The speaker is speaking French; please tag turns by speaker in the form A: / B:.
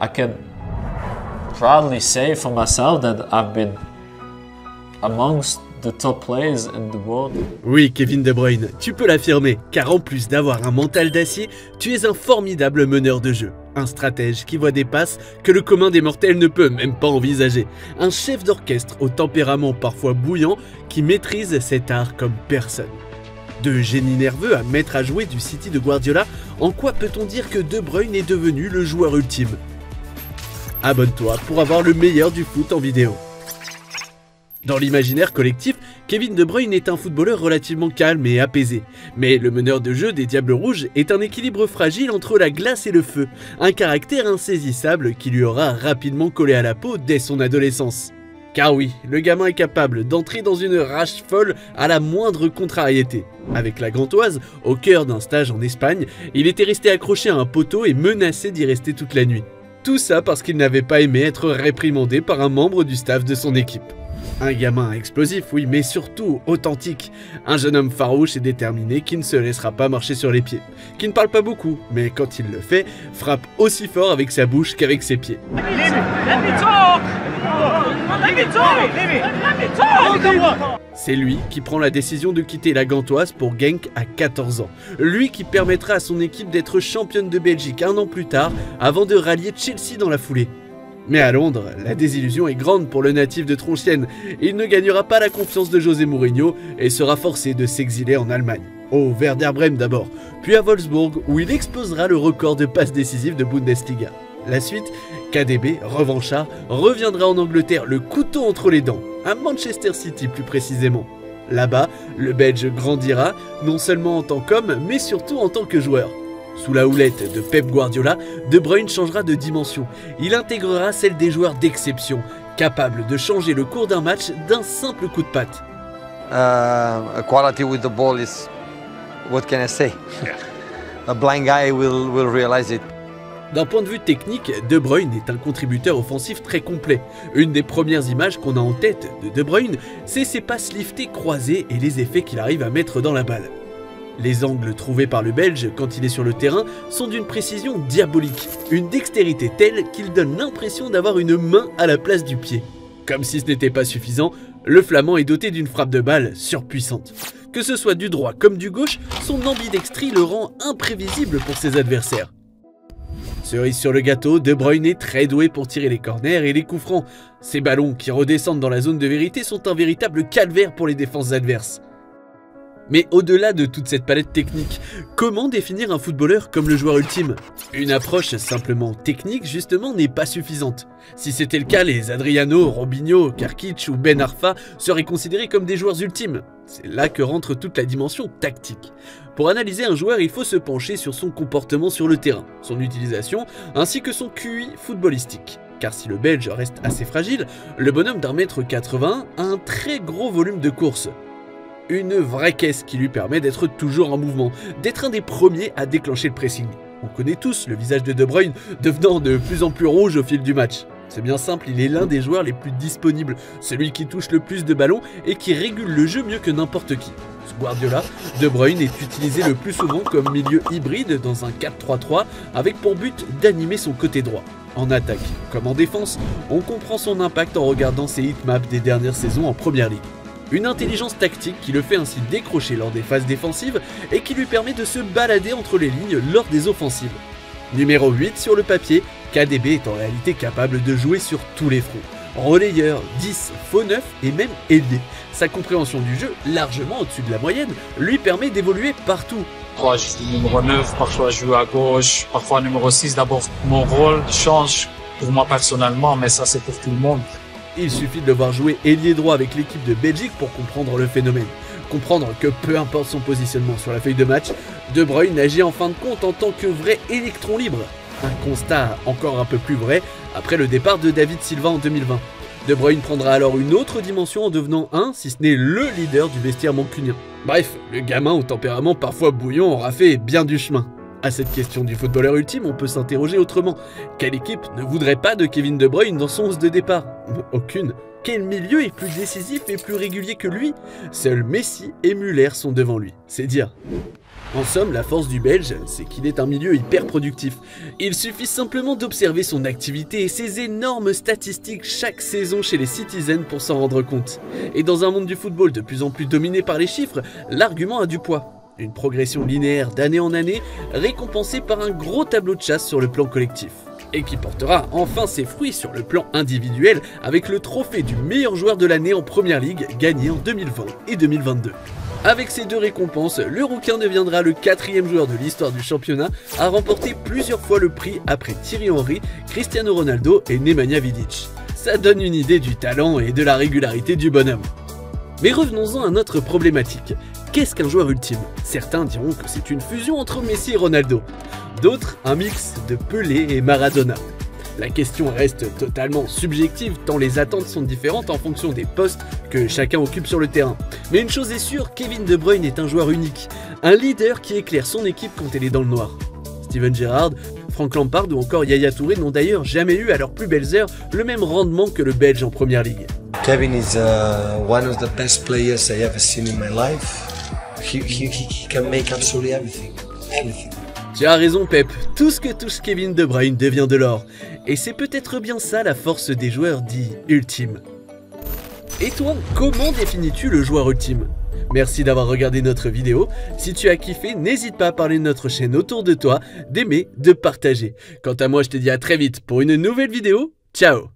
A: I can proudly say for myself that I've been amongst the top players in the world.
B: Oui, Kevin De Bruyne, tu peux l'affirmer, car en plus d'avoir un mental d'acier, tu es un formidable meneur de jeu. Un stratège qui voit des passes que le commun des mortels ne peut même pas envisager. Un chef d'orchestre au tempérament parfois bouillant qui maîtrise cet art comme personne. De génie nerveux à maître à jouer du City de Guardiola, en quoi peut-on dire que De Bruyne est devenu le joueur ultime? Abonne-toi pour avoir le meilleur du foot en vidéo. Dans l'imaginaire collectif, Kevin De Bruyne est un footballeur relativement calme et apaisé. Mais le meneur de jeu des Diables Rouges est un équilibre fragile entre la glace et le feu, un caractère insaisissable qui lui aura rapidement collé à la peau dès son adolescence. Car oui, le gamin est capable d'entrer dans une rage folle à la moindre contrariété. Avec la Gantoise, au cœur d'un stage en Espagne, il était resté accroché à un poteau et menacé d'y rester toute la nuit. Tout ça parce qu'il n'avait pas aimé être réprimandé par un membre du staff de son équipe. Un gamin explosif, oui, mais surtout authentique. Un jeune homme farouche et déterminé qui ne se laissera pas marcher sur les pieds. Qui ne parle pas beaucoup, mais quand il le fait, frappe aussi fort avec sa bouche qu'avec ses pieds. C'est lui qui prend la décision de quitter la Gantoise pour Genk à 14 ans. Lui qui permettra à son équipe d'être championne de Belgique un an plus tard, avant de rallier Chelsea dans la foulée. Mais à Londres, la désillusion est grande pour le natif de Tronchienne. Il ne gagnera pas la confiance de José Mourinho et sera forcé de s'exiler en Allemagne. Au Werder Bremen d'abord, puis à Wolfsburg où il explosera le record de passes décisives de Bundesliga. La suite, KDB, revanchard, reviendra en Angleterre le couteau entre les dents, à Manchester City plus précisément. Là-bas, le Belge grandira, non seulement en tant qu'homme, mais surtout en tant que joueur. Sous la houlette de Pep Guardiola, De Bruyne changera de dimension. Il intégrera celle des joueurs d'exception, capables de changer le cours d'un match d'un simple coup de patte.
C: Quality with the ball is, what can I say? A blind guy will realize it.
B: D'un point de vue technique, De Bruyne est un contributeur offensif très complet. Une des premières images qu'on a en tête de De Bruyne, c'est ses passes liftées croisées et les effets qu'il arrive à mettre dans la balle. Les angles trouvés par le Belge quand il est sur le terrain sont d'une précision diabolique, une dextérité telle qu'il donne l'impression d'avoir une main à la place du pied. Comme si ce n'était pas suffisant, le Flamand est doté d'une frappe de balle surpuissante. Que ce soit du droit comme du gauche, son ambidextrie le rend imprévisible pour ses adversaires. Cerise sur le gâteau, De Bruyne est très doué pour tirer les corners et les coups francs. Ces ballons qui redescendent dans la zone de vérité sont un véritable calvaire pour les défenses adverses. Mais au-delà de toute cette palette technique, comment définir un footballeur comme le joueur ultime? Une approche simplement technique justement n'est pas suffisante. Si c'était le cas, les Adriano, Robinho, Karkic ou Ben Arfa seraient considérés comme des joueurs ultimes. C'est là que rentre toute la dimension tactique. Pour analyser un joueur, il faut se pencher sur son comportement sur le terrain, son utilisation, ainsi que son QI footballistique. Car si le Belge reste assez fragile, le bonhomme d'1m81 a un très gros volume de course. Une vraie caisse qui lui permet d'être toujours en mouvement, d'être un des premiers à déclencher le pressing. On connaît tous le visage de De Bruyne devenant de plus en plus rouge au fil du match. C'est bien simple, il est l'un des joueurs les plus disponibles, celui qui touche le plus de ballons et qui régule le jeu mieux que n'importe qui. Sous Guardiola, De Bruyne est utilisé le plus souvent comme milieu hybride dans un 4-3-3 avec pour but d'animer son côté droit. En attaque comme en défense, on comprend son impact en regardant ses hitmaps des dernières saisons en Première Ligue. Une intelligence tactique qui le fait ainsi décrocher lors des phases défensives et qui lui permet de se balader entre les lignes lors des offensives. Numéro 8 sur le papier, KDB est en réalité capable de jouer sur tous les fronts. Relayeur, 10, faux 9 et même ailier. Sa compréhension du jeu, largement au-dessus de la moyenne, lui permet d'évoluer partout.
D: Parfois je joue numéro 9, parfois je joue à gauche, parfois numéro 6. D'abord mon rôle change pour moi personnellement, mais ça c'est pour tout le monde.
B: Il suffit de le voir jouer ailier droit avec l'équipe de Belgique pour comprendre le phénomène. Comprendre que peu importe son positionnement sur la feuille de match, De Bruyne agit en fin de compte en tant que vrai électron libre. Un constat encore un peu plus vrai après le départ de David Silva en 2020. De Bruyne prendra alors une autre dimension en devenant si ce n'est le leader du vestiaire mancunien. Bref, le gamin au tempérament parfois bouillon aura fait bien du chemin. À cette question du footballeur ultime, on peut s'interroger autrement. Quelle équipe ne voudrait pas de Kevin De Bruyne dans son 11 de départ? Aucune. Quel milieu est plus décisif et plus régulier que lui? Seuls Messi et Müller sont devant lui, c'est dire. En somme, la force du Belge, c'est qu'il est un milieu hyper productif. Il suffit simplement d'observer son activité et ses énormes statistiques chaque saison chez les Citizens pour s'en rendre compte. Et dans un monde du football de plus en plus dominé par les chiffres, l'argument a du poids. Une progression linéaire d'année en année, récompensée par un gros tableau de chasse sur le plan collectif. Et qui portera enfin ses fruits sur le plan individuel avec le trophée du meilleur joueur de l'année en Première Ligue gagné en 2020 et 2022. Avec ces deux récompenses, le Rouquin deviendra le 4e joueur de l'histoire du championnat à remporter plusieurs fois le prix après Thierry Henry, Cristiano Ronaldo et Nemanja Vidic. Ça donne une idée du talent et de la régularité du bonhomme. Mais revenons-en à notre problématique. Qu'est-ce qu'un joueur ultime? Certains diront que c'est une fusion entre Messi et Ronaldo. D'autres, un mix de Pelé et Maradona. La question reste totalement subjective tant les attentes sont différentes en fonction des postes que chacun occupe sur le terrain. Mais une chose est sûre, Kevin De Bruyne est un joueur unique, un leader qui éclaire son équipe quand elle est dans le noir. Steven Gerrard, Frank Lampard ou encore Yaya Touré n'ont d'ailleurs jamais eu à leurs plus belles heures le même rendement que le Belge en Première Ligue.
E: Kevin is one of the best players I ever seen in my life. He can make absolutely everything.
B: Tu as raison Pep, tout ce que touche Kevin De Bruyne devient de l'or. Et c'est peut-être bien ça la force des joueurs dits ultimes. Et toi, comment définis-tu le joueur ultime? Merci d'avoir regardé notre vidéo. Si tu as kiffé, n'hésite pas à parler de notre chaîne autour de toi, d'aimer, de partager. Quant à moi, je te dis à très vite pour une nouvelle vidéo. Ciao!